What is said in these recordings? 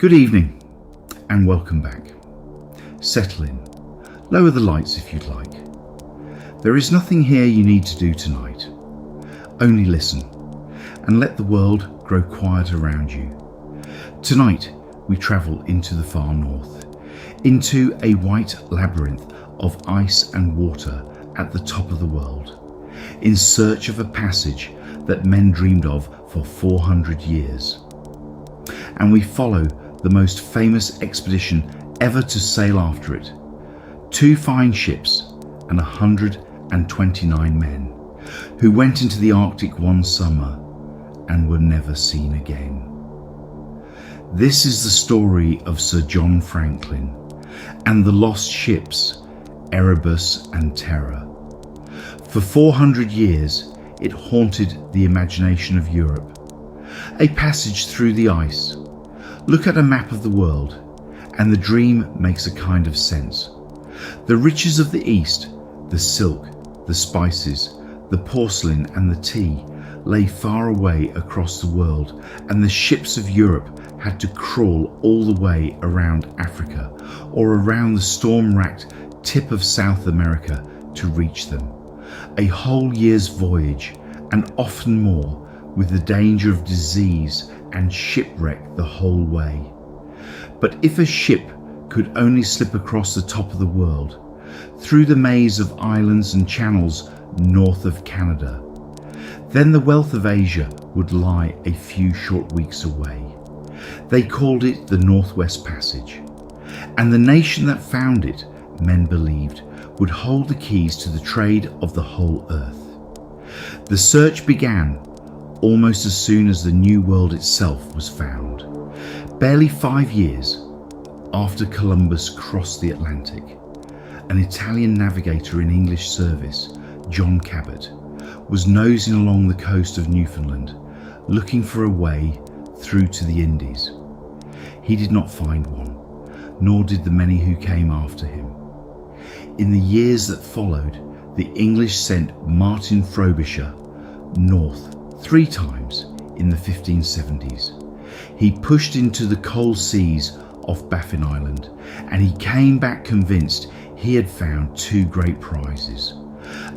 Good evening and welcome back. Settle in. Lower the lights if you'd like. There is nothing here you need to do tonight. Only listen and let the world grow quiet around you. Tonight we travel into the far north, into a white labyrinth of ice and water at the top of the world, in search of a passage that men dreamed of for 400 years. And we follow the most famous expedition ever to sail after it. 2 fine ships and 129 men who went into the Arctic one summer and were never seen again. This is the story of Sir John Franklin and the lost ships Erebus and Terror. For 400 years it haunted the imagination of Europe. A passage through the ice. Look at a map of the world, and the dream makes a kind of sense. The riches of the East, the silk, the spices, the porcelain and the tea, lay far away across the world, and the ships of Europe had to crawl all the way around Africa or around the storm-racked tip of South America to reach them. A whole year's voyage, and often more, with the danger of disease and shipwreck the whole way. But if a ship could only slip across the top of the world, through the maze of islands and channels north of Canada, then the wealth of Asia would lie a few short weeks away. They called it the Northwest Passage, and the nation that found it, men believed, would hold the keys to the trade of the whole earth. The search began almost as soon as the New World itself was found. Barely 5 years after Columbus crossed the Atlantic, an Italian navigator in English service, John Cabot, was nosing along the coast of Newfoundland, looking for a way through to the Indies. He did not find one, nor did the many who came after him. In the years that followed, the English sent Martin Frobisher north 3 times in the 1570s. He pushed into the cold seas off Baffin Island, and he came back convinced he had found 2 great prizes: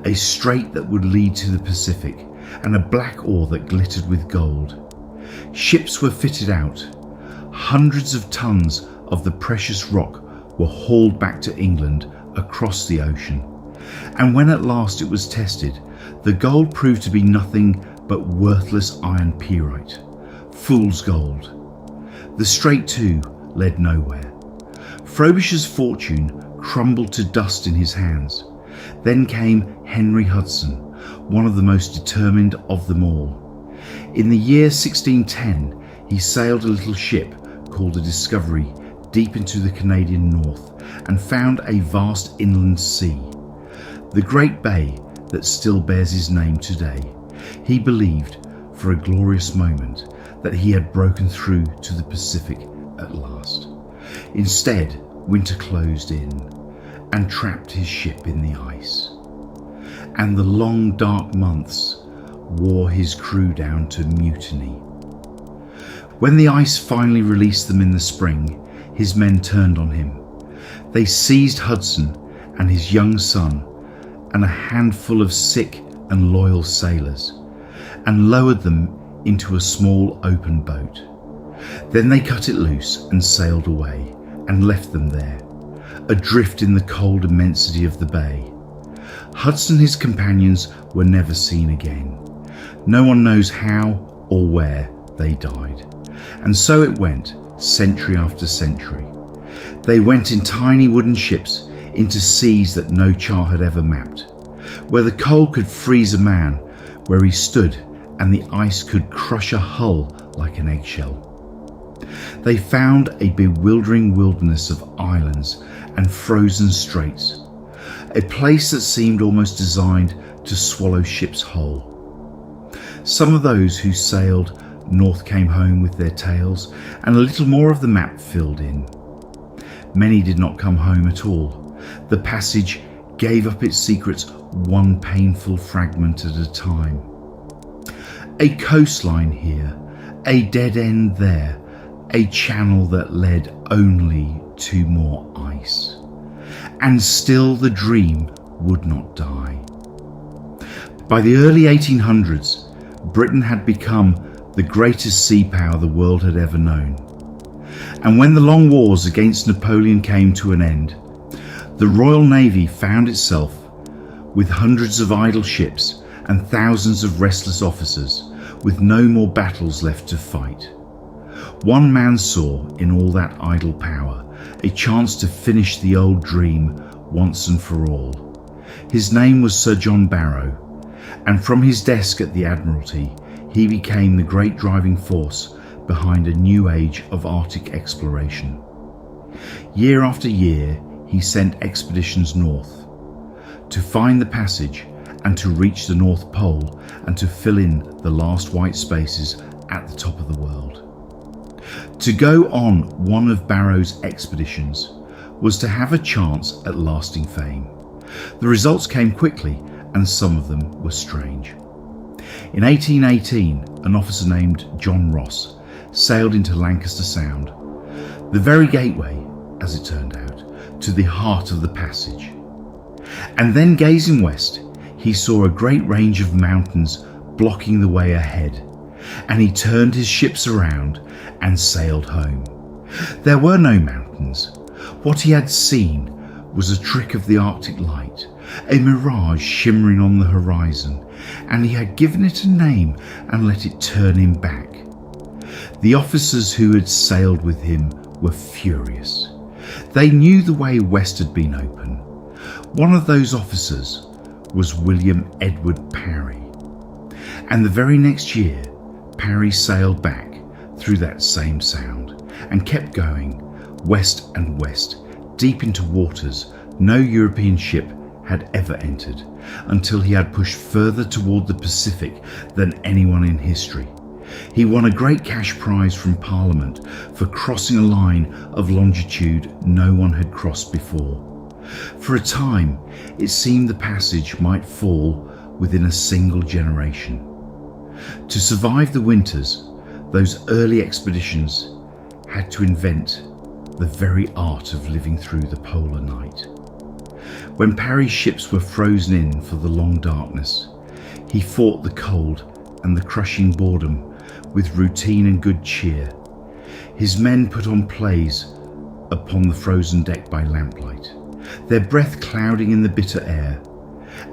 a strait that would lead to the Pacific and a black ore that glittered with gold. Ships were fitted out. Hundreds of tons of the precious rock were hauled back to England across the ocean, and when at last it was tested, the gold proved to be nothing but worthless iron pyrite, fool's gold. The strait too led nowhere. Frobisher's fortune crumbled to dust in his hands. Then came Henry Hudson, one of the most determined of them all. In the year 1610, he sailed a little ship called the Discovery deep into the Canadian north and found a vast inland sea, the Great Bay that still bears his name today. He believed for a glorious moment that he had broken through to the Pacific at last. Instead, winter closed in and trapped his ship in the ice, and the long dark months wore his crew down to mutiny. When the ice finally released them in the spring, his men turned on him. They seized Hudson and his young son and a handful of sick and loyal sailors, and lowered them into a small open boat. Then they cut it loose and sailed away, and left them there, adrift in the cold immensity of the bay. Hudson and his companions were never seen again. No one knows how or where they died. And so it went, century after century. They went in tiny wooden ships into seas that no chart had ever mapped, where the cold could freeze a man where he stood and the ice could crush a hull like an eggshell. They found a bewildering wilderness of islands and frozen straits, a place that seemed almost designed to swallow ships whole. Some of those who sailed north came home with their tales and a little more of the map filled in. Many did not come home at all. The passage gave up its secrets one painful fragment at a time. A coastline here, a dead end there, a channel that led only to more ice. And still the dream would not die. By the early 1800s, Britain had become the greatest sea power the world had ever known. And when the long wars against Napoleon came to an end, the Royal Navy found itself with hundreds of idle ships and thousands of restless officers with no more battles left to fight. One man saw in all that idle power a chance to finish the old dream once and for all. His name was Sir John Barrow, and from his desk at the Admiralty, he became the great driving force behind a new age of Arctic exploration. Year after year, he sent expeditions north to find the passage and to reach the North Pole and to fill in the last white spaces at the top of the world. To go on one of Barrow's expeditions was to have a chance at lasting fame. The results came quickly, and some of them were strange. In 1818, an officer named John Ross sailed into Lancaster Sound, the very gateway, as it turned out, to the heart of the passage. And then, gazing west, he saw a great range of mountains blocking the way ahead, and he turned his ships around and sailed home. There were no mountains. What he had seen was a trick of the Arctic light, a mirage shimmering on the horizon, and he had given it a name and let it turn him back. The officers who had sailed with him were furious. They knew the way west had been open. One of those officers was William Edward Parry, and the very next year Parry sailed back through that same sound and kept going west and west, deep into waters no European ship had ever entered, until he had pushed further toward the Pacific than anyone in history. He won a great cash prize from Parliament for crossing a line of longitude no one had crossed before. For a time, it seemed the passage might fall within a single generation. To survive the winters, those early expeditions had to invent the very art of living through the polar night. When Parry's ships were frozen in for the long darkness, he fought the cold and the crushing boredom with routine and good cheer. His men put on plays upon the frozen deck by lamplight, their breath clouding in the bitter air,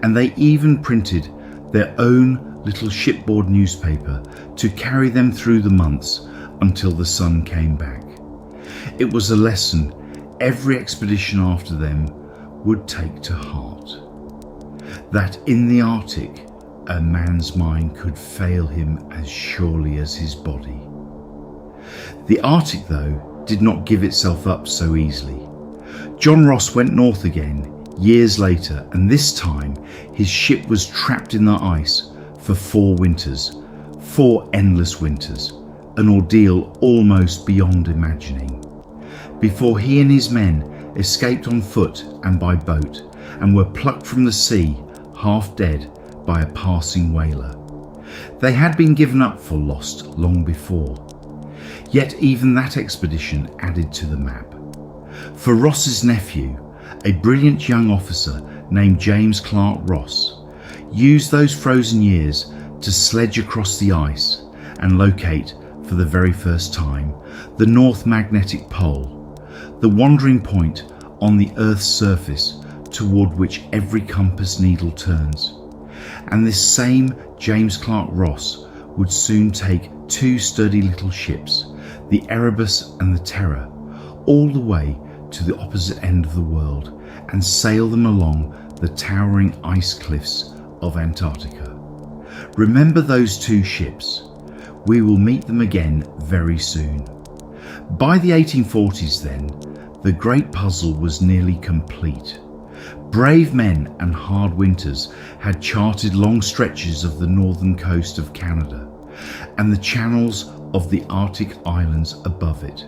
and they even printed their own little shipboard newspaper to carry them through the months until the sun came back. It was a lesson every expedition after them would take to heart, that in the Arctic a man's mind could fail him as surely as his body. The Arctic, though, did not give itself up so easily. John Ross went north again years later, and this time his ship was trapped in the ice for 4 winters, 4 endless winters, an ordeal almost beyond imagining, before he and his men escaped on foot and by boat, and were plucked from the sea, half dead, by a passing whaler. They had been given up for lost long before, yet even that expedition added to the map. For Ross's nephew, a brilliant young officer named James Clark Ross, used those frozen years to sledge across the ice and locate, for the very first time, the North Magnetic Pole, the wandering point on the Earth's surface toward which every compass needle turns. And this same James Clark Ross would soon take 2 sturdy little ships, the Erebus and the Terror, all the way to the opposite end of the world and sail them along the towering ice cliffs of Antarctica. Remember those 2 ships. We will meet them again very soon. By the 1840s then, the great puzzle was nearly complete. Brave men and hard winters had charted long stretches of the northern coast of Canada and the channels of the Arctic islands above it.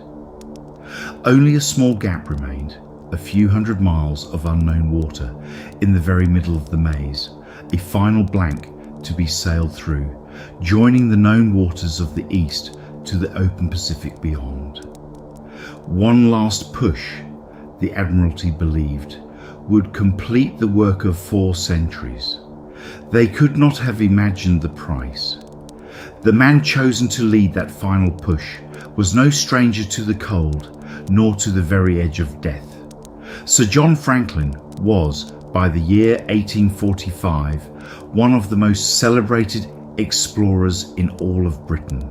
Only a small gap remained, a few hundred miles of unknown water in the very middle of the maze, a final blank to be sailed through, joining the known waters of the east to the open Pacific beyond. One last push, the Admiralty believed, would complete the work of 4 centuries. They could not have imagined the price. The man chosen to lead that final push was no stranger to the cold, nor to the very edge of death. Sir John Franklin was, by the year 1845, one of the most celebrated explorers in all of Britain.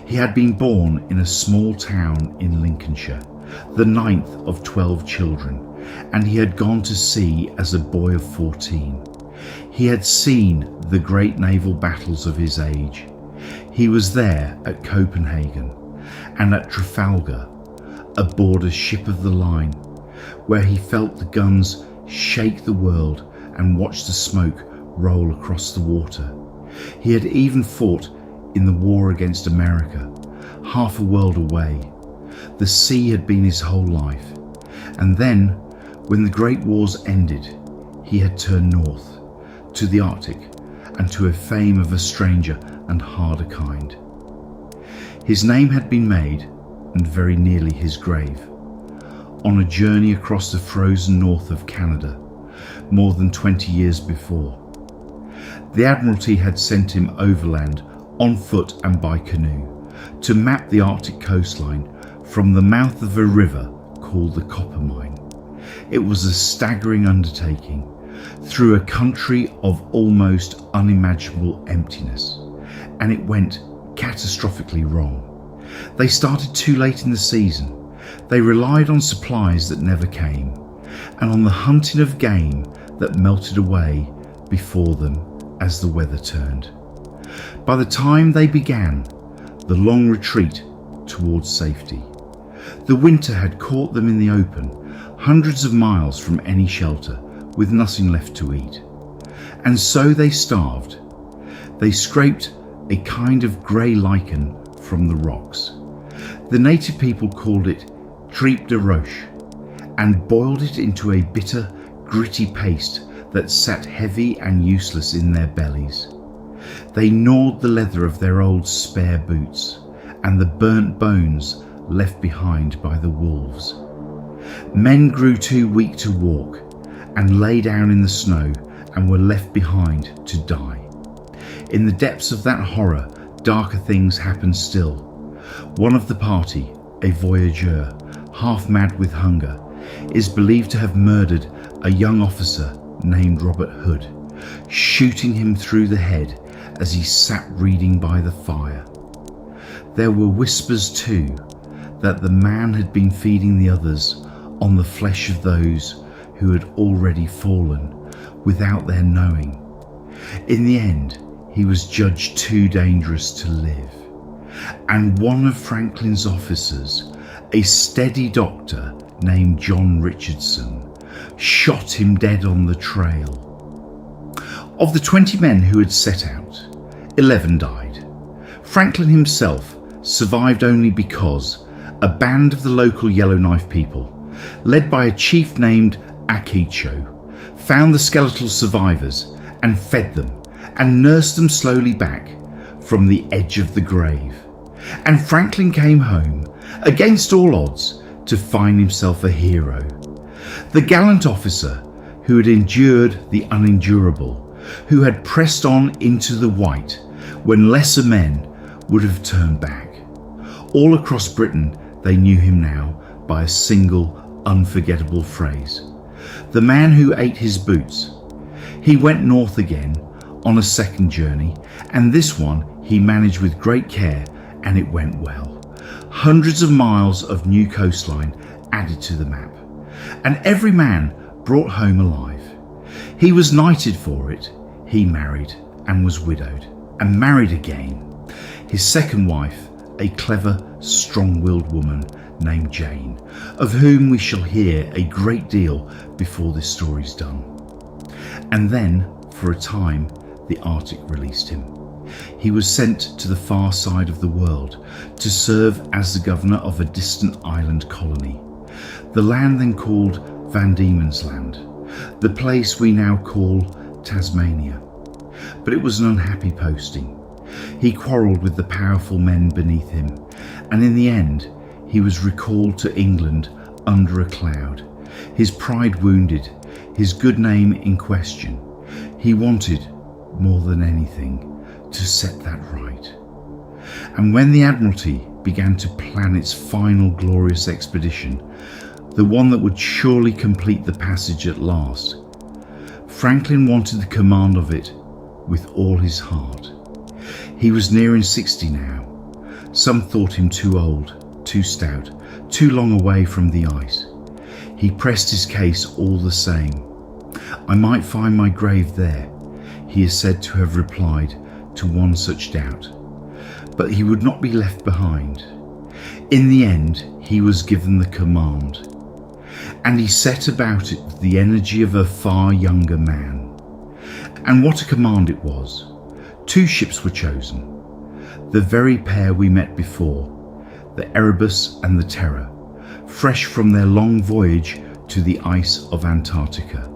He had been born in a small town in Lincolnshire, the 9th of 12 children, and he had gone to sea as a boy of 14. He had seen the great naval battles of his age. He was there at Copenhagen and at Trafalgar, aboard a ship of the line, where he felt the guns shake the world and watched the smoke roll across the water. He had even fought in the war against America, half a world away. The sea had been his whole life. And then, when the Great Wars ended, he had turned north, to the Arctic, and to a fame of a stranger and harder kind. His name had been made, and very nearly his grave, on a journey across the frozen north of Canada, more than 20 years before. The Admiralty had sent him overland on foot and by canoe to map the Arctic coastline from the mouth of a river called the Coppermine. It was a staggering undertaking through a country of almost unimaginable emptiness, and it went catastrophically wrong. They started too late in the season. They relied on supplies that never came, and on the hunting of game that melted away before them as the weather turned. By the time they began the long retreat towards safety, the winter had caught them in the open, hundreds of miles from any shelter, with nothing left to eat. And so they starved. They scraped a kind of grey lichen from the rocks. The native people called it tripe de roche, and boiled it into a bitter, gritty paste that sat heavy and useless in their bellies. They gnawed the leather of their old spare boots and the burnt bones left behind by the wolves. Men grew too weak to walk and lay down in the snow and were left behind to die. In the depths of that horror, darker things happened still. One of the party, a voyageur, half mad with hunger, is believed to have murdered a young officer named Robert Hood, shooting him through the head as he sat reading by the fire. There were whispers too that the man had been feeding the others on the flesh of those who had already fallen without their knowing. In the end, he was judged too dangerous to live, and one of Franklin's officers, a steady doctor named John Richardson, shot him dead on the trail. Of the 20 men who had set out, 11 died. Franklin himself survived only because a band of the local Yellowknife people, led by a chief named Akicho, found the skeletal survivors and fed them and nursed them slowly back from the edge of the grave. And Franklin came home, against all odds, to find himself a hero. The gallant officer who had endured the unendurable, who had pressed on into the white when lesser men would have turned back. All across Britain they knew him now by a single unforgettable phrase: the man who ate his boots. He went north again on a second journey, and this one he managed with great care, and it went well. Hundreds of miles of new coastline added to the map, and every man brought home alive. He was knighted for it. He married and was widowed, and married again. His second wife, a clever, strong-willed woman named Jane, of whom we shall hear a great deal before this story's done. And then, for a time, the Arctic released him. He was sent to the far side of the world to serve as the governor of a distant island colony, the land then called Van Diemen's Land, the place we now call Tasmania. But it was an unhappy posting. He quarrelled with the powerful men beneath him, and in the end he was recalled to England under a cloud, his pride wounded, his good name in question. He wanted, more than anything, to set that right. And when the Admiralty began to plan its final glorious expedition, the one that would surely complete the passage at last, Franklin wanted the command of it with all his heart. He was nearing 60 now. Some thought him too old, too stout, too long away from the ice. He pressed his case all the same. "I might find my grave there," he is said to have replied to one such doubt. But he would not be left behind. In the end, he was given the command, and he set about it with the energy of a far younger man. And what a command it was! 2 ships were chosen, the very pair we met before, the Erebus and the Terror, fresh from their long voyage to the ice of Antarctica.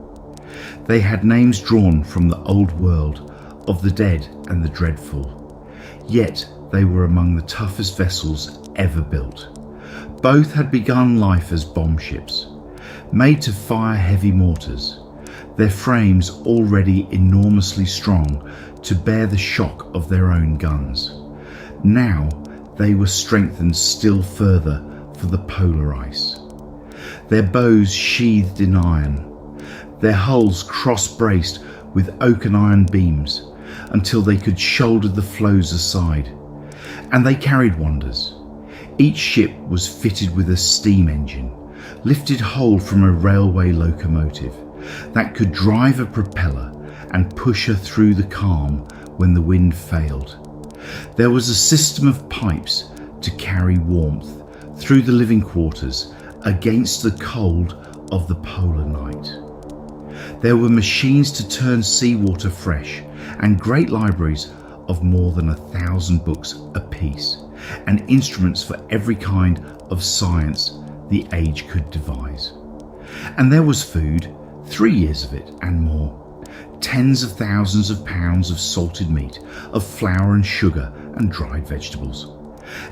They had names drawn from the old world of the dead and the dreadful, yet they were among the toughest vessels ever built. Both had begun life as bomb ships, made to fire heavy mortars, their frames already enormously strong to bear the shock of their own guns. Now they were strengthened still further for the polar ice. Their bows sheathed in iron, their hulls cross-braced with oak and iron beams until they could shoulder the floes aside. And they carried wonders. Each ship was fitted with a steam engine, lifted whole from a railway locomotive, that could drive a propeller and push her through the calm when the wind failed. There was a system of pipes to carry warmth through the living quarters against the cold of the polar night. There were machines to turn seawater fresh, and great libraries of more than 1,000 books apiece, and instruments for every kind of science the age could devise. And there was food, 3 years of it and more, tens of thousands of pounds of salted meat, of flour and sugar and dried vegetables,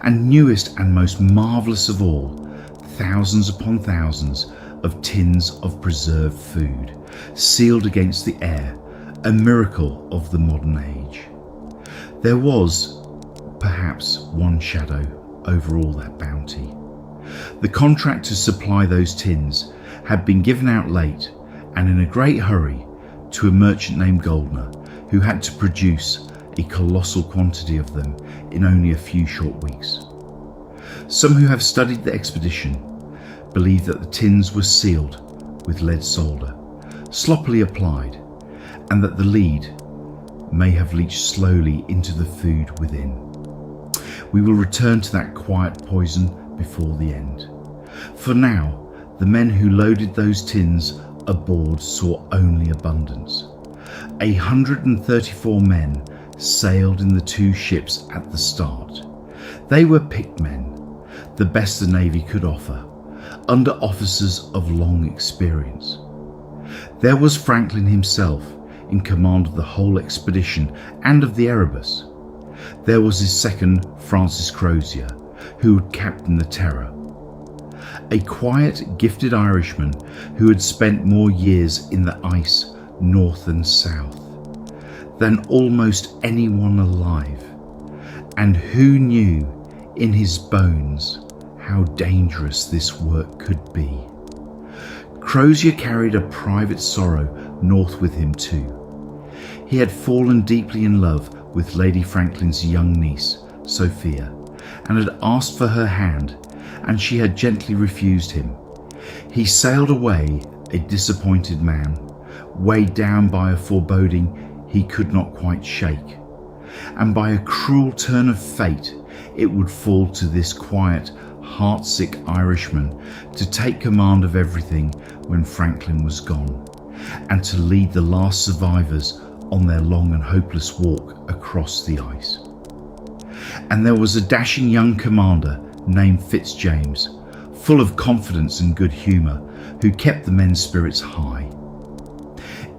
and newest and most marvellous of all, thousands upon thousands of tins of preserved food, sealed against the air, a miracle of the modern age. There was, perhaps, one shadow over all that bounty. The contract to supply those tins had been given out late and in a great hurry to a merchant named Goldner, who had to produce a colossal quantity of them in only a few short weeks. Some who have studied the expedition believe that the tins were sealed with lead solder, sloppily applied, and that the lead may have leached slowly into the food within. We will return to that quiet poison before the end. For now, the men who loaded those tins aboard saw only abundance. 134 men sailed in the 2 ships at the start. They were picked men, the best the Navy could offer, under officers of long experience. There was Franklin himself in command of the whole expedition and of the Erebus. There was his second, Francis Crozier, who had captained the Terror. A quiet, gifted Irishman who had spent more years in the ice, north and south, than almost anyone alive, and who knew in his bones how dangerous this work could be. Crozier carried a private sorrow north with him too. He had fallen deeply in love with Lady Franklin's young niece, Sophia, and had asked for her hand, and she had gently refused him. He sailed away a disappointed man, weighed down by a foreboding he could not quite shake, and by a cruel turn of fate it would fall to this quiet, heartsick Irishman to take command of everything when Franklin was gone, and to lead the last survivors on their long and hopeless walk across the ice. And there was a dashing young commander named Fitzjames, full of confidence and good humour, who kept the men's spirits high.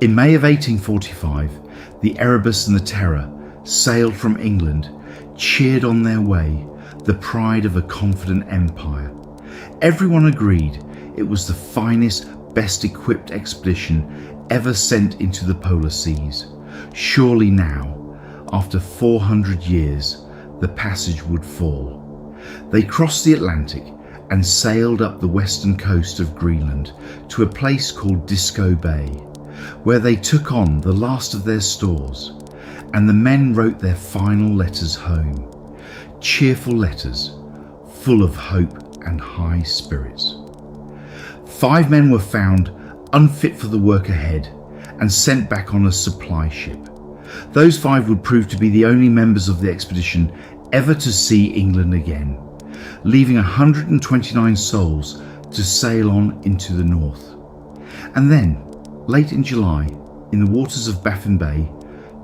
In May of 1845, the Erebus and the Terror sailed from England, cheered on their way, the pride of a confident empire, Everyone agreed it was the finest, best equipped expedition ever sent into the polar seas. Surely now, after 400 years, the passage would fall. They crossed the Atlantic and sailed up the western coast of Greenland to a place called Disco Bay, where they took on the last of their stores, and the men wrote their final letters home. Cheerful letters, full of hope and high spirits. 5 men were found unfit for the work ahead and sent back on a supply ship. Those 5 would prove to be the only members of the expedition ever to see England again, leaving 129 souls to sail on into the north. And then, late in July, in the waters of Baffin Bay,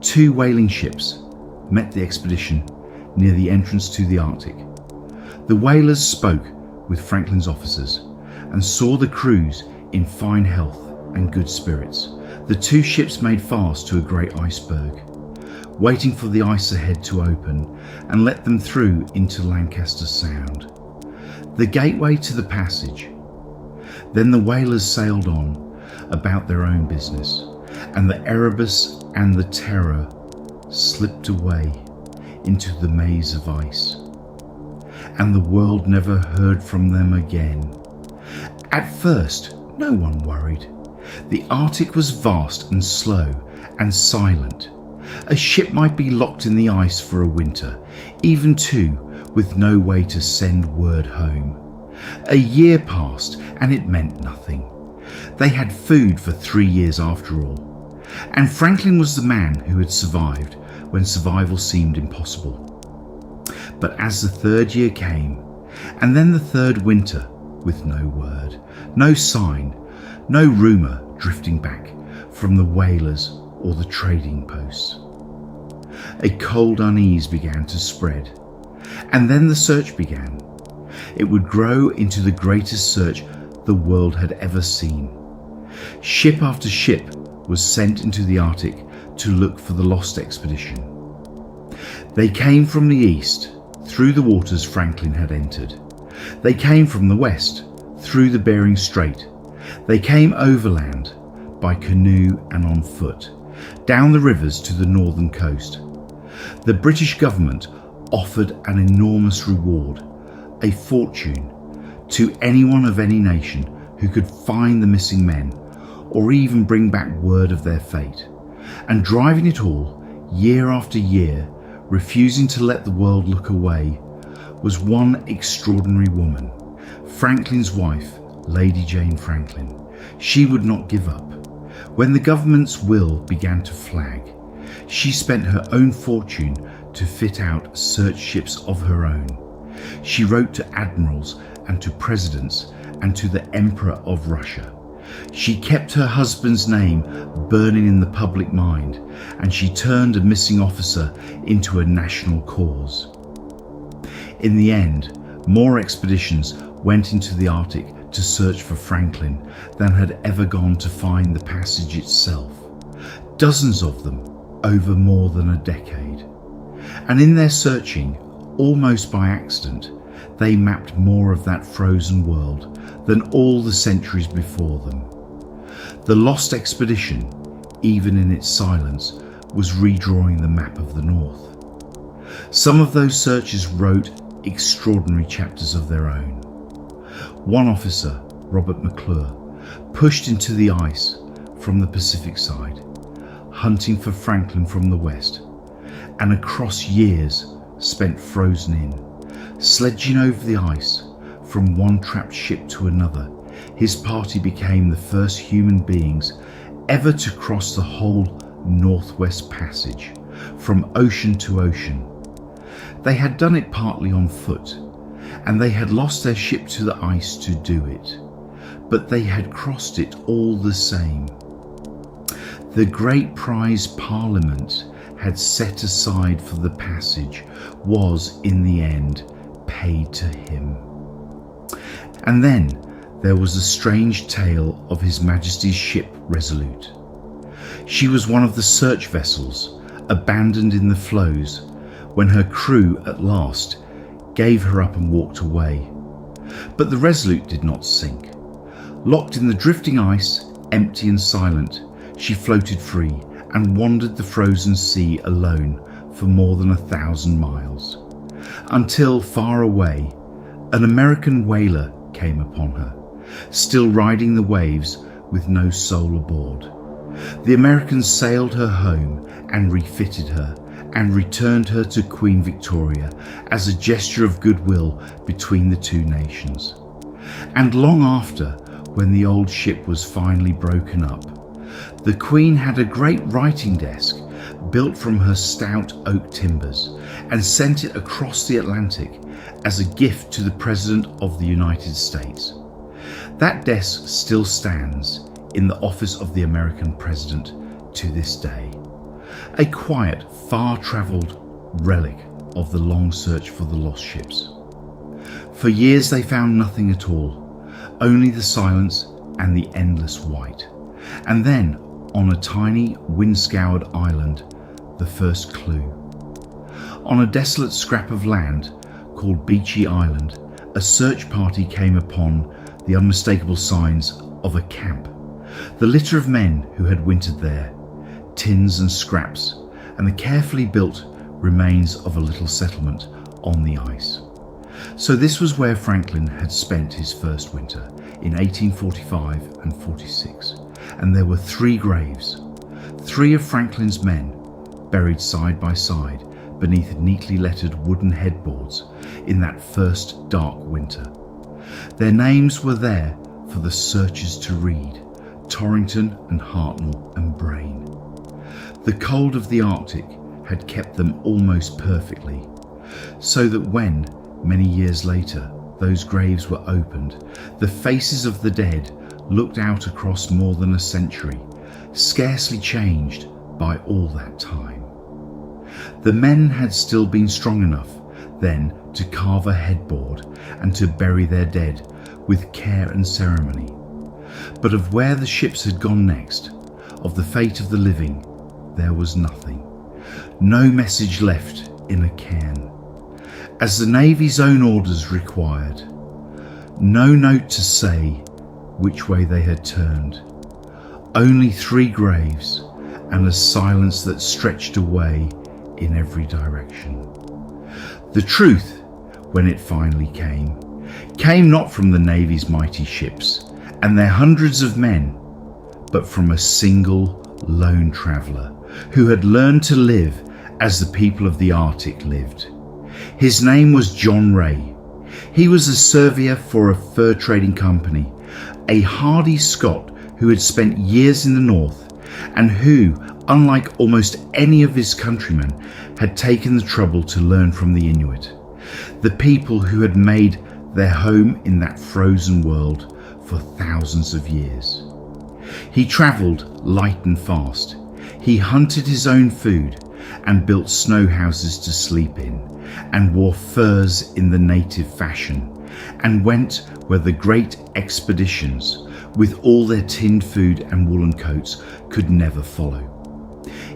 2 whaling ships met the expedition near the entrance to the Arctic. The whalers spoke with Franklin's officers and saw the crews in fine health and good spirits. The 2 ships made fast to a great iceberg, waiting for the ice ahead to open and let them through into Lancaster Sound, the gateway to the passage. Then the whalers sailed on about their own business, and the Erebus and the Terror slipped away into the maze of ice, and the world never heard from them again. At first, no one worried. The Arctic was vast and slow and silent. A ship might be locked in the ice for a winter, even 2, with no way to send word home. A year passed and it meant nothing. They had food for 3 years after all. And Franklin was the man who had survived when survival seemed impossible. But as the 3rd year came, and then the 3rd winter, with no word, no sign, no rumour drifting back from the whalers or the trading posts, a cold unease began to spread. And then the search began. It would grow into the greatest search the world had ever seen. Ship after ship was sent into the Arctic to look for the lost expedition. They came from the east, through the waters Franklin had entered. They came from the west, through the Bering Strait. They came overland, by canoe and on foot, down the rivers to the northern coast. The British government offered an enormous reward, a fortune, to anyone of any nation who could find the missing men, or even bring back word of their fate. And driving it all, year after year, refusing to let the world look away, was one extraordinary woman, Franklin's wife, Lady Jane Franklin. She would not give up. When the government's will began to flag, she spent her own fortune to fit out search ships of her own. She wrote to admirals and to presidents and to the Emperor of Russia. She kept her husband's name burning in the public mind, and she turned a missing officer into a national cause. In the end, more expeditions went into the Arctic to search for Franklin than had ever gone to find the passage itself. Dozens of them over more than a decade. And in their searching, almost by accident, they mapped more of that frozen world than all the centuries before them. The lost expedition, even in its silence, was redrawing the map of the North. Some of those searchers wrote extraordinary chapters of their own. One officer, Robert McClure, pushed into the ice from the Pacific side, hunting for Franklin from the west, and across years spent frozen in, sledging over the ice from one trapped ship to another. His party became the first human beings ever to cross the whole Northwest Passage, from ocean to ocean. They had done it partly on foot, and they had lost their ship to the ice to do it, but they had crossed it all the same. The great prize Parliament had set aside for the passage was, in the end, paid to him. And then there was the strange tale of His Majesty's ship Resolute. She was one of the search vessels abandoned in the floes when her crew at last gave her up and walked away. But the Resolute did not sink. Locked in the drifting ice, empty and silent, she floated free and wandered the frozen sea alone for more than 1,000 miles. Until, far away, an American whaler came upon her, still riding the waves with no soul aboard. The Americans sailed her home and refitted her and returned her to Queen Victoria as a gesture of goodwill between the two nations. And long after, when the old ship was finally broken up, the Queen had a great writing desk built from her stout oak timbers and sent it across the Atlantic as a gift to the President of the United States. That desk still stands in the office of the American President to this day, a quiet, far-travelled relic of the long search for the lost ships. For years they found nothing at all, only the silence and the endless white. And then, on a tiny, wind-scoured island, the first clue. On a desolate scrap of land called Beechey Island, a search party came upon the unmistakable signs of a camp. The litter of men who had wintered there, tins and scraps, and the carefully built remains of a little settlement on the ice. So this was where Franklin had spent his first winter in 1845 and 46, and there were 3 graves, 3 of Franklin's men, buried side by side beneath neatly lettered wooden headboards in that first dark winter. Their names were there for the searchers to read: Torrington and Hartnell and Brain. The cold of the Arctic had kept them almost perfectly, so that when, many years later, those graves were opened, the faces of the dead looked out across more than a century, scarcely changed by all that time. The men had still been strong enough then to carve a headboard and to bury their dead with care and ceremony. But of where the ships had gone next, of the fate of the living, there was nothing. No message left in a cairn, as the Navy's own orders required. No note to say which way they had turned. Only 3 graves and a silence that stretched away in every direction. The truth, when it finally came not from the Navy's mighty ships and their hundreds of men, but from a single lone traveller who had learned to live as the people of the Arctic lived. His name was John Rae. He was a surveyor for a fur trading company, a hardy Scot who had spent years in the north and who, unlike almost any of his countrymen, had taken the trouble to learn from the Inuit, the people who had made their home in that frozen world for thousands of years. He travelled light and fast. He hunted his own food and built snow houses to sleep in, and wore furs in the native fashion, and went where the great expeditions, with all their tinned food and woolen coats, could never follow.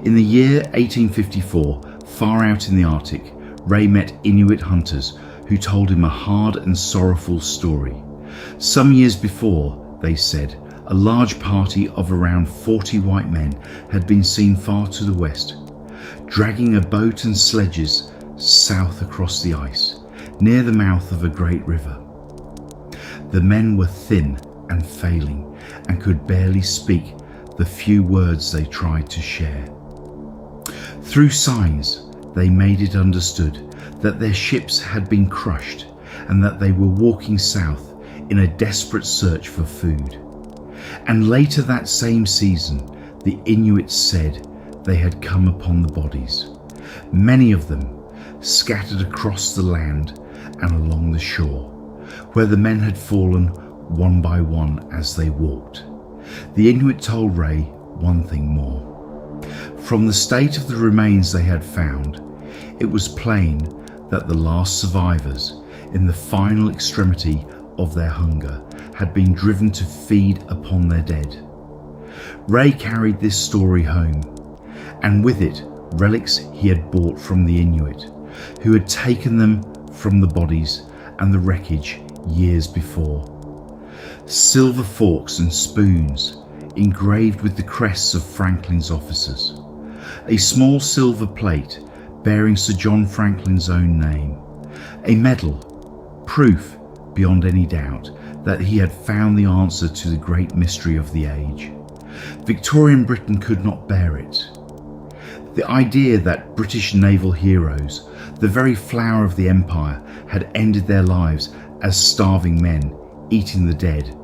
In the year 1854, far out in the Arctic, Rae met Inuit hunters who told him a hard and sorrowful story. Some years before, they said, a large party of around 40 white men had been seen far to the west, dragging a boat and sledges south across the ice, near the mouth of a great river. The men were thin and failing, and could barely speak the few words they tried to share. Through signs, they made it understood that their ships had been crushed and that they were walking south in a desperate search for food. And later that same season, the Inuits said they had come upon the bodies, many of them scattered across the land and along the shore, where the men had fallen one by one as they walked. The Inuit told Rae one thing more. From the state of the remains they had found, it was plain that the last survivors, in the final extremity of their hunger, had been driven to feed upon their dead. Rae carried this story home, and with it relics he had bought from the Inuit, who had taken them from the bodies and the wreckage years before. Silver forks and spoons engraved with the crests of Franklin's officers. A small silver plate bearing Sir John Franklin's own name. A medal, proof beyond any doubt that he had found the answer to the great mystery of the age. Victorian Britain could not bear it. The idea that British naval heroes, the very flower of the empire, had ended their lives as starving men eating the dead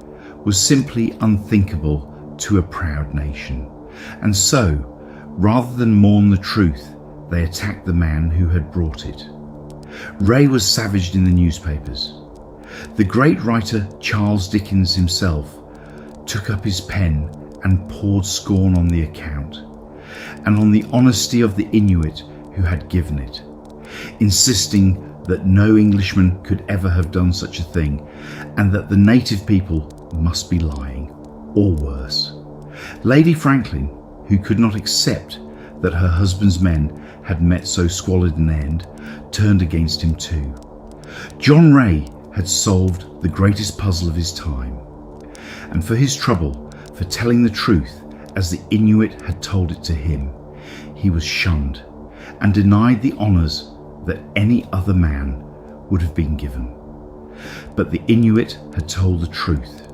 was simply unthinkable to a proud nation. And so, rather than mourn the truth, they attacked the man who had brought it. Rae was savaged in the newspapers. The great writer Charles Dickens himself took up his pen and poured scorn on the account, and on the honesty of the Inuit who had given it, insisting that no Englishman could ever have done such a thing, and that the native people must be lying, or worse. Lady Franklin, who could not accept that her husband's men had met so squalid an end, turned against him too. John Rae had solved the greatest puzzle of his time, and for his trouble, for telling the truth as the Inuit had told it to him, he was shunned and denied the honours that any other man would have been given. But the Inuit had told the truth.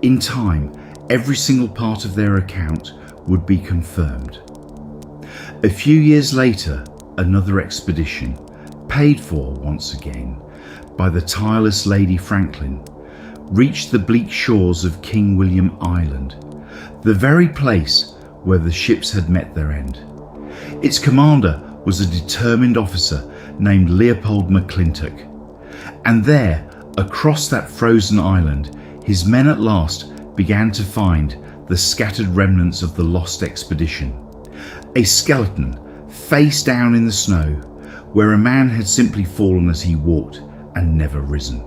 In time, every single part of their account would be confirmed. A few years later, another expedition, paid for once again by the tireless Lady Franklin, reached the bleak shores of King William Island, the very place where the ships had met their end. Its commander was a determined officer named Leopold McClintock, and there, across that frozen island, his men at last began to find the scattered remnants of the lost expedition. A skeleton, face down in the snow, where a man had simply fallen as he walked and never risen.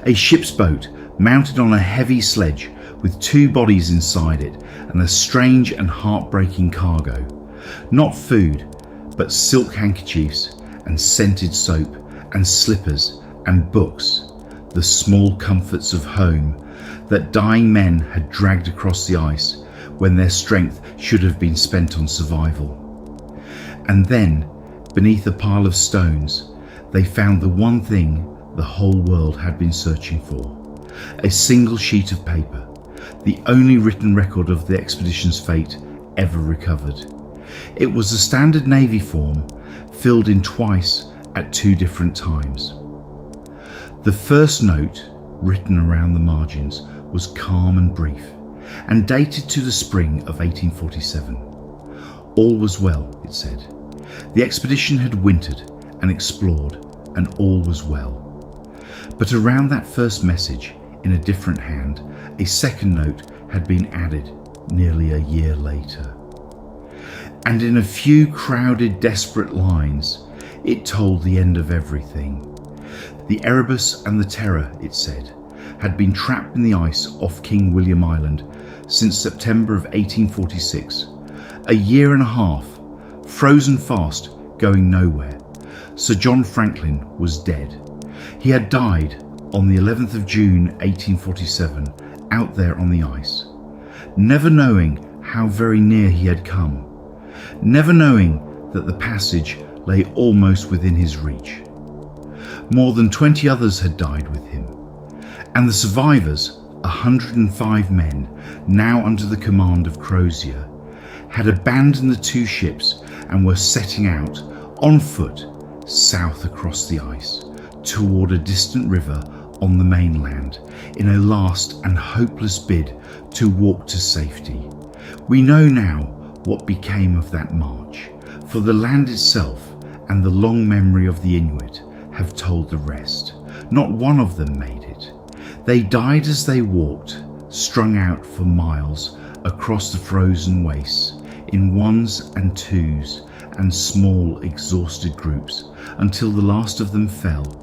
A ship's boat mounted on a heavy sledge with two bodies inside it and a strange and heartbreaking cargo. Not food, but silk handkerchiefs and scented soap and slippers and books, the small comforts of home that dying men had dragged across the ice when their strength should have been spent on survival. And then, beneath a pile of stones, they found the one thing the whole world had been searching for: a single sheet of paper, the only written record of the expedition's fate ever recovered. It was a standard Navy form, filled in twice at two different times. The first note, written around the margins, was calm and brief, and dated to the spring of 1847. All was well, it said. The expedition had wintered and explored, and all was well. But around that first message, in a different hand, a second note had been added nearly a year later. And in a few crowded, desperate lines, it told the end of everything. The Erebus and the Terror, it said, had been trapped in the ice off King William Island since September of 1846. A year and a half, frozen fast, going nowhere. Sir John Franklin was dead. He had died on the 11th of June 1847, out there on the ice, never knowing how very near he had come, never knowing that the passage lay almost within his reach. More than 20 others had died with him, and the survivors, 105 men, now under the command of Crozier, had abandoned the two ships and were setting out on foot south across the ice toward a distant river on the mainland in a last and hopeless bid to walk to safety. We know now what became of that march, for the land itself and the long memory of the Inuit have told the rest. Not one of them made it. They died as they walked, strung out for miles across the frozen wastes, in ones and twos and small exhausted groups, until the last of them fell.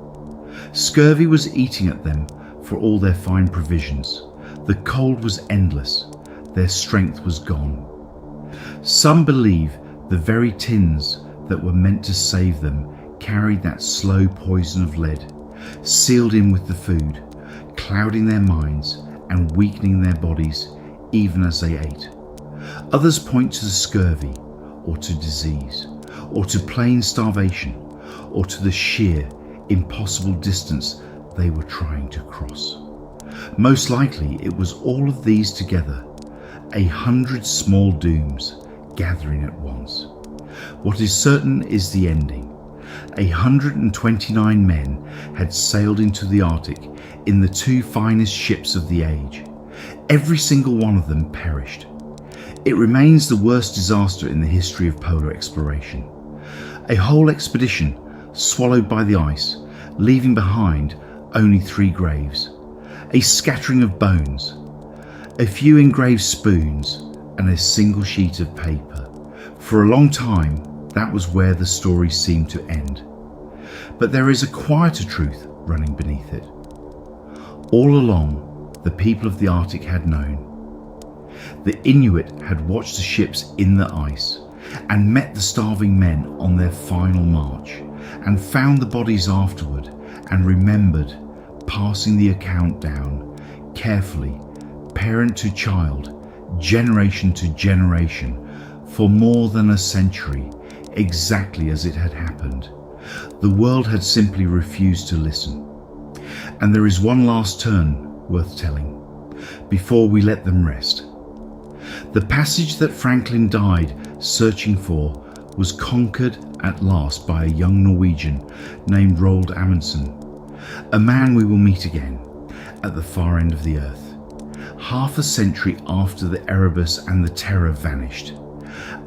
Scurvy was eating at them for all their fine provisions. The cold was endless. Their strength was gone. Some believe the very tins that were meant to save them carried that slow poison of lead, sealed in with the food, clouding their minds and weakening their bodies even as they ate. Others point to the scurvy, or to disease, or to plain starvation, or to the sheer, impossible distance they were trying to cross. Most likely it was all of these together, 100 small dooms gathering at once. What is certain is the ending. 129 men had sailed into the Arctic in the 2 finest ships of the age. Every single one of them perished. It remains the worst disaster in the history of polar exploration. A whole expedition swallowed by the ice, leaving behind only 3 graves, a scattering of bones, a few engraved spoons, and a single sheet of paper. For a long time, that was where the story seemed to end. But there is a quieter truth running beneath it. All along, the people of the Arctic had known. The Inuit had watched the ships in the ice and met the starving men on their final march, and found the bodies afterward and remembered, passing the account down carefully, parent to child, generation to generation, for more than a century, exactly as it had happened. The world had simply refused to listen. And there is one last turn worth telling, before we let them rest. The passage that Franklin died searching for was conquered at last by a young Norwegian named Roald Amundsen, a man we will meet again at the far end of the earth. Half a century after the Erebus and the Terror vanished,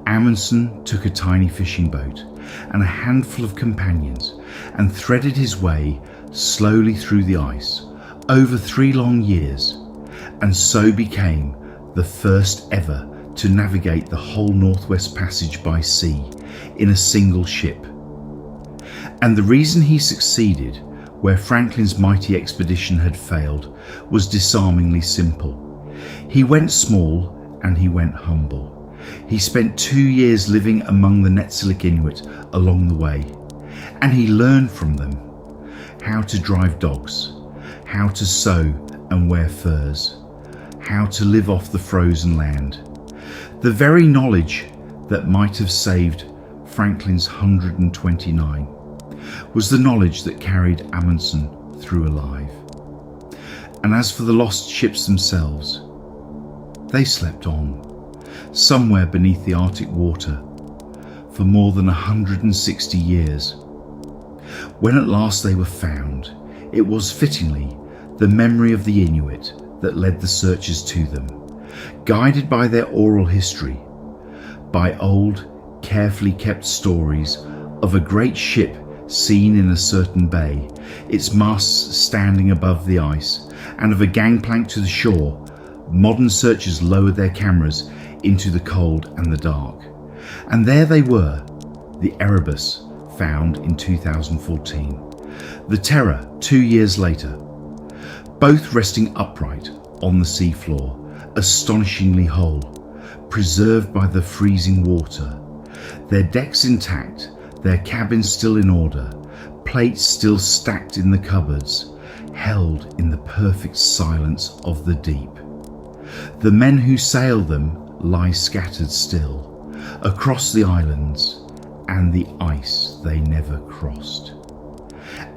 Amundsen took a tiny fishing boat and a handful of companions and threaded his way slowly through the ice over 3 long years, and so became the first ever to navigate the whole Northwest Passage by sea in a single ship. And the reason he succeeded where Franklin's mighty expedition had failed was disarmingly simple. He went small and he went humble. He spent 2 years living among the Netsilik Inuit along the way, and he learned from them how to drive dogs, how to sew and wear furs, how to live off the frozen land. The very knowledge that might have saved Franklin's 129 was the knowledge that carried Amundsen through alive. And as for the lost ships themselves, they slept on, somewhere beneath the Arctic water, for more than 160 years. When at last they were found, it was fittingly the memory of the Inuit that led the searchers to them, guided by their oral history, by old, carefully kept stories of a great ship seen in a certain bay, its masts standing above the ice, and of a gangplank to the shore. Modern searchers lowered their cameras into the cold and the dark, and there they were, the Erebus, found in 2014, the Terror 2 years later, both resting upright on the seafloor, astonishingly whole, preserved by the freezing water, their decks intact, their cabins still in order, plates still stacked in the cupboards, held in the perfect silence of the deep. The men who sailed them lie scattered still across the islands and the ice they never crossed.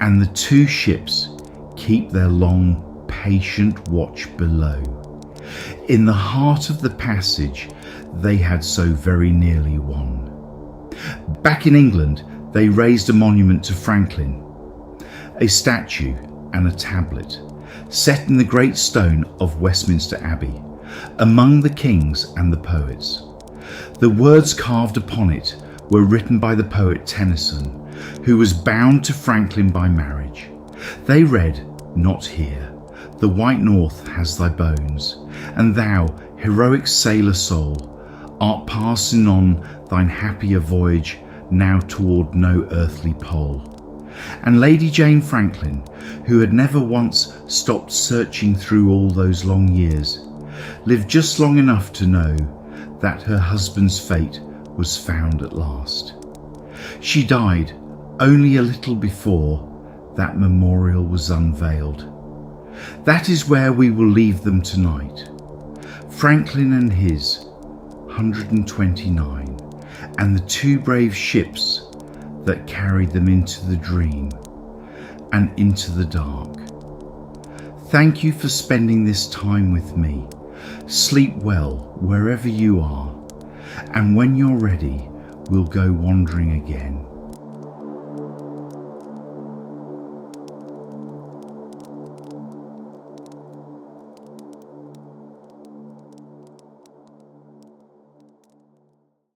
And the 2 ships keep their long, patient watch below, in the heart of the passage they had so very nearly won. Back in England, they raised a monument to Franklin, a statue and a tablet set in the great stone of Westminster Abbey, among the kings and the poets. The words carved upon it were written by the poet Tennyson, who was bound to Franklin by marriage. They read, "Not here, the white north has thy bones, and thou, heroic sailor soul, art passing on thine happier voyage now toward no earthly pole." And Lady Jane Franklin, who had never once stopped searching through all those long years, lived just long enough to know that her husband's fate was found at last. She died only a little before that memorial was unveiled. That is where we will leave them tonight. Franklin and his 129, and the 2 brave ships that carried them into the dream and into the dark. Thank you for spending this time with me. Sleep well wherever you are, and when you're ready, we'll go wandering again.